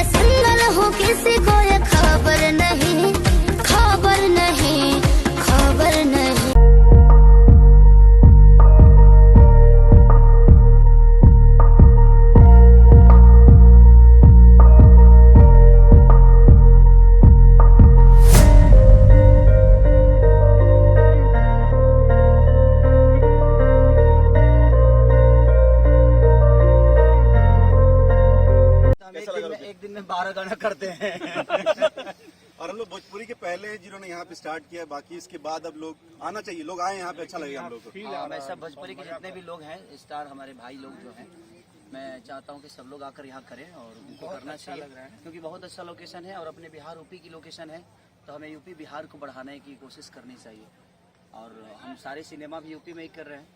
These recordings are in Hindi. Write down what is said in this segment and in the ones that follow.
सिंगल हूँ, किसी को ये खबर नहीं, खबर नहीं, खबर नहीं। एक दिन में 12 गाना करते हैं। और हम लोग भोजपुरी के पहले हैं जिन्होंने यहाँ पे स्टार्ट किया, बाकी इसके बाद अब लोग आना चाहिए, लोग आए यहाँ पे, अच्छा लगेगा हम लोग को। मैं सब भोजपुरी के जितने भी लोग हैं, स्टार हमारे भाई लोग जो हैं, मैं चाहता हूँ कि सब लोग आकर यहाँ करें और उनको करना चाहिए, क्योंकि बहुत अच्छा लोकेशन है और अपने बिहार यूपी की लोकेशन है, तो हमें यूपी बिहार को बढ़ाने की कोशिश करनी चाहिए। और हम सारे सिनेमा भी यूपी में ही कर रहे हैं,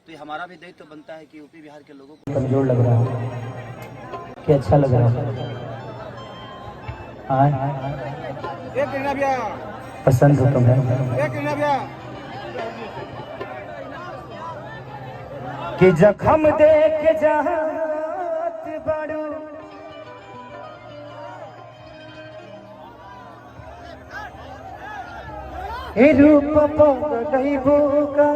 तो ये हमारा भी दायित्व बनता है कि यूपी बिहार के लोगों को कमजोर लग रहा है कि अच्छा लग रहा है? पसंद हो तुम्हें कि जख्म दे के जात बाड़ू, ए रूप पगलैबो का।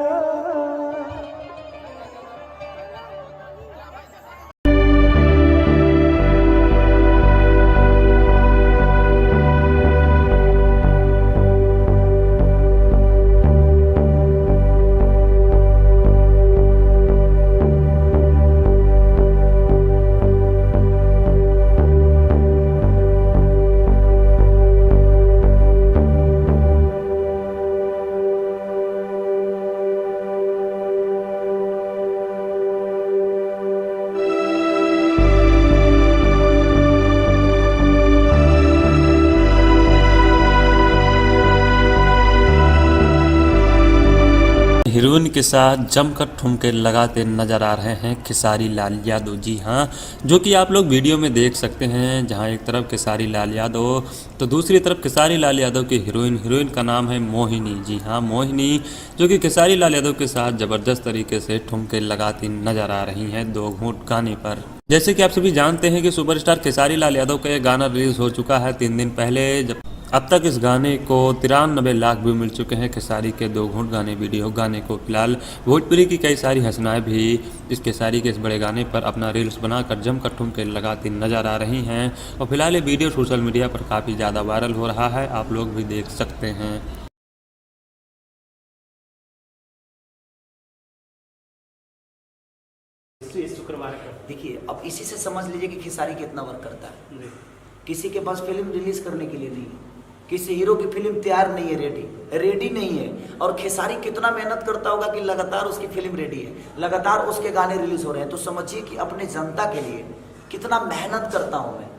हीरोइन के साथ जमकर ठुमके लगाते नजर आ रहे हैं खेसारी लाल यादव। जी हाँ, जो कि आप लोग वीडियो में देख सकते हैं, जहां एक तरफ खेसारी लाल यादव तो दूसरी तरफ खेसारी लाल यादव की हीरोइन का नाम है मोहिनी। जी हाँ, मोहिनी, जो कि खेसारी लाल यादव के साथ ज़बरदस्त तरीके से ठुमके लगाती नजर आ रही हैं दो घूंट गाने पर। जैसे कि आप सभी जानते हैं कि सुपरस्टार खेसारी लाल यादव का यह गाना रिलीज हो चुका है 3 दिन पहले। जब अब तक इस गाने को 93 लाख व्यू मिल चुके हैं। खेसारी के दो घूंट गाने वीडियो गाने को फिलहाल भोजपुरी की कई सारी हंसनाएं भी इस खेसारी के इस बड़े गाने पर अपना रील्स बनाकर जमकर ठुमके लगाती नजर आ रही हैं। और फिलहाल ये वीडियो सोशल मीडिया पर काफ़ी ज़्यादा वायरल हो रहा है, आप लोग भी देख सकते हैं। शुक्रवार का देखिए, अब इसी से समझ लीजिए कि खेसारी कितना वर्क करता है। किसी के पास फिल्म रिलीज करने के लिए नहीं है, किसी हीरो की फिल्म तैयार नहीं है, रेडी नहीं है, और खेसारी कितना मेहनत करता होगा कि लगातार उसकी फिल्म रेडी है, लगातार उसके गाने रिलीज हो रहे हैं। तो समझिए कि अपने जनता के लिए कितना मेहनत करता हूं मैं।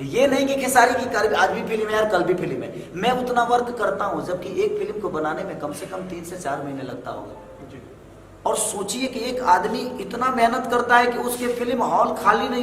ये नहीं कि खेसारी की आज भी फिल्म है यार, कल भी फिल्म है, मैं उतना वर्क करता हूं, जबकि एक फिल्म को बनाने में कम से कम 3 से 4 महीने लगता होगा। और सोचिए कि एक आदमी इतना मेहनत करता है कि उसके फिल्म हॉल खाली नहीं